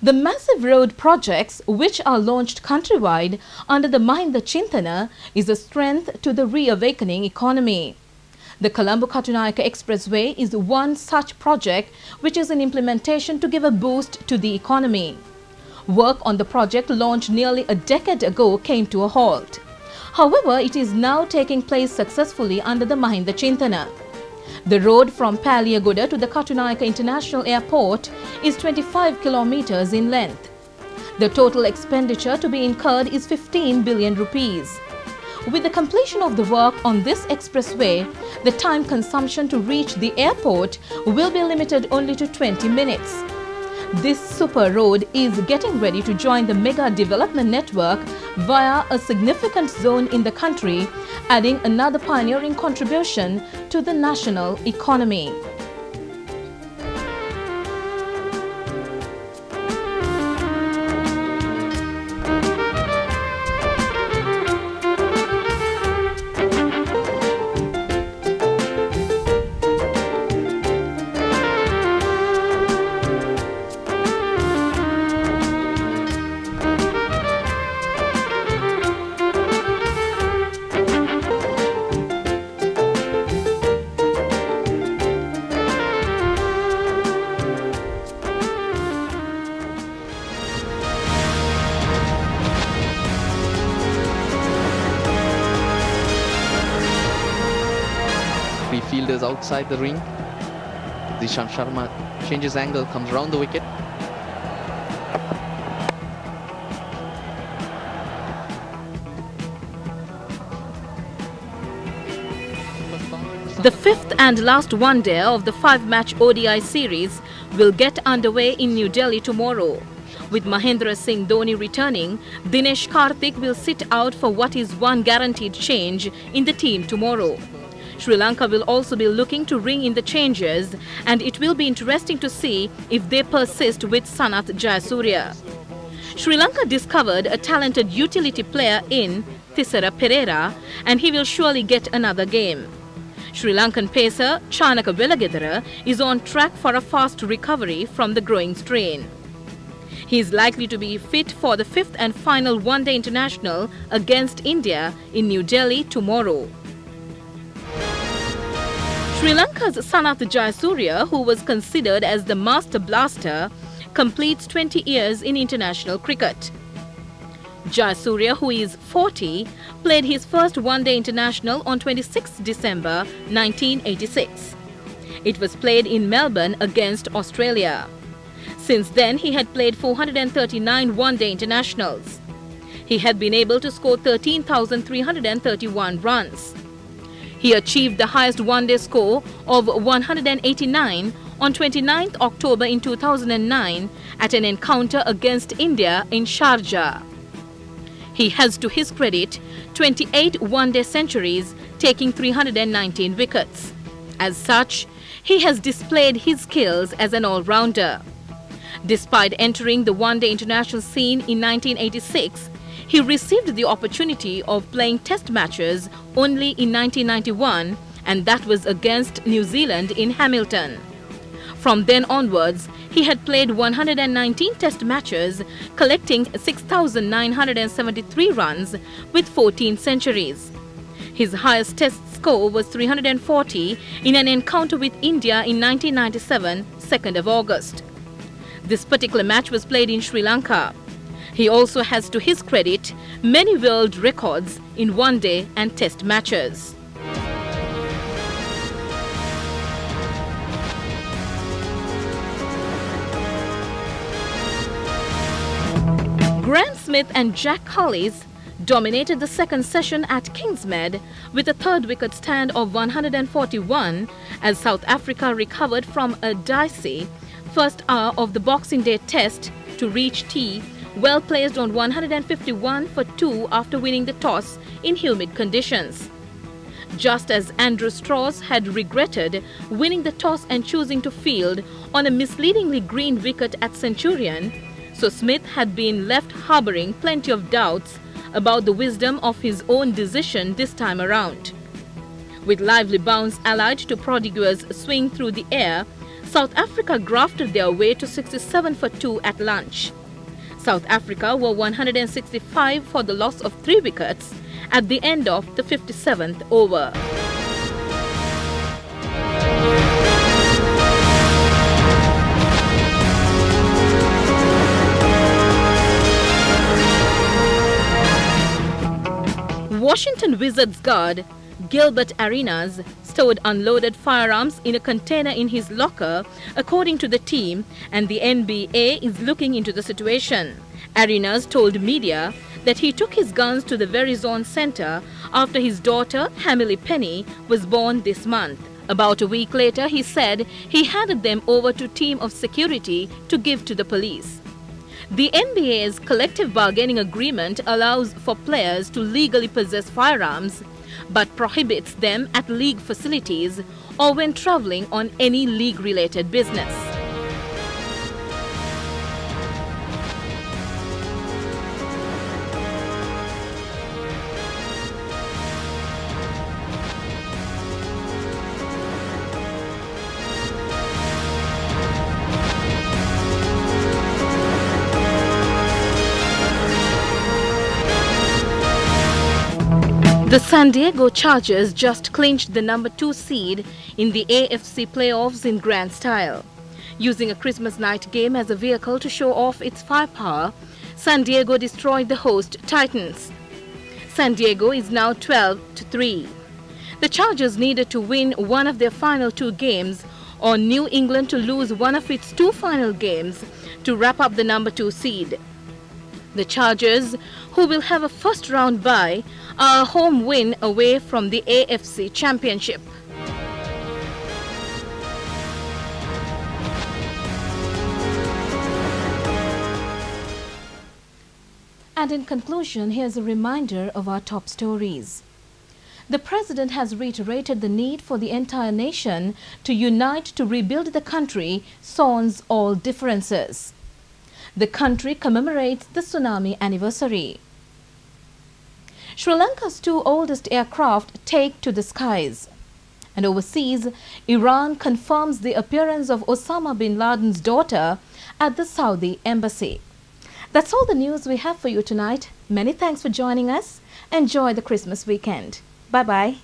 The massive road projects, which are launched countrywide under the Mahinda Chintana, is a strength to the reawakening economy. The Colombo-Katunayake Expressway is one such project which is in implementation to give a boost to the economy. Work on the project launched nearly a decade ago came to a halt. However, it is now taking place successfully under the Mahinda Chintana. The road from Paliagoda to the Katunayake International Airport is 25 kilometers in length. The total expenditure to be incurred is 15 billion rupees. With the completion of the work on this expressway, the time consumption to reach the airport will be limited only to 20 minutes. This super road is getting ready to join the mega development network via a significant zone in the country, adding another pioneering contribution to the national economy. Three fielders outside the ring. Zishan Sharma changes angle, comes around the wicket. The fifth and last one-day of the 5-match ODI series will get underway in New Delhi tomorrow. With Mahendra Singh Dhoni returning, Dinesh Karthik will sit out for what is one guaranteed change in the team tomorrow. Sri Lanka will also be looking to ring in the changes, and it will be interesting to see if they persist with Sanath Jayasuriya. Sri Lanka discovered a talented utility player in Thisara Pereira, and he will surely get another game. Sri Lankan pacer Chanaka Velagedara is on track for a fast recovery from the growing strain. He is likely to be fit for the fifth and final one-day international against India in New Delhi tomorrow. Sri Lanka's Sanath Jayasuriya, who was considered as the master blaster, completes 20 years in international cricket. Jayasuriya, who is 40, played his first one-day international on 26 December 1986. It was played in Melbourne against Australia. Since then, he had played 439 one-day internationals. He had been able to score 13,331 runs. He achieved the highest one-day score of 189 on 29th October in 2009 at an encounter against India in Sharjah. He has, to his credit, 28 one-day centuries, taking 319 wickets. As such, he has displayed his skills as an all-rounder. Despite entering the one-day international scene in 1986, he received the opportunity of playing test matches only in 1991, and that was against New Zealand in Hamilton. From then onwards, he had played 119 test matches, collecting 6,973 runs with 14 centuries. His highest test score was 340 in an encounter with India in 1997, 2nd of August. This particular match was played in Sri Lanka. He also has, to his credit, many world records in one-day and test matches. Grant Smith and Jack Collis dominated the second session at Kingsmead with a third wicket stand of 141 as South Africa recovered from a dicey first hour of the Boxing Day test to reach tea well placed on 151 for 2 after winning the toss in humid conditions. Just as Andrew Strauss had regretted winning the toss and choosing to field on a misleadingly green wicket at Centurion, so Smith had been left harbouring plenty of doubts about the wisdom of his own decision this time around. With lively bounce allied to prodigious swing through the air, South Africa grafted their way to 67 for 2 at lunch. South Africa were 165 for the loss of 3 wickets at the end of the 57th over. Washington Wizards guard Gilbert Arenas stowed unloaded firearms in a container in his locker, according to the team, and the NBA is looking into the situation. Arenas told media that he took his guns to the Verizon Center after his daughter, Hamily Penny, was born this month. About a week later, he said he handed them over to a team of security to give to the police. The NBA's collective bargaining agreement allows for players to legally possess firearms, but prohibits them at league facilities or when traveling on any league-related business. The San Diego Chargers just clinched the number 2 seed in the AFC playoffs in grand style. Using a Christmas night game as a vehicle to show off its firepower, San Diego destroyed the host Titans. San Diego is now 12-3. The Chargers needed to win one of their final 2 games or New England to lose one of its 2 final games to wrap up the number 2 seed. The Chargers, who will have a first-round bye, are a home win away from the AFC Championship. And in conclusion, here's a reminder of our top stories. The President has reiterated the need for the entire nation to unite to rebuild the country sans all differences. The country commemorates the tsunami anniversary. Sri Lanka's 2 oldest aircraft take to the skies. And overseas, Iran confirms the appearance of Osama bin Laden's daughter at the Saudi embassy. That's all the news we have for you tonight. Many thanks for joining us. Enjoy the Christmas weekend. Bye-bye.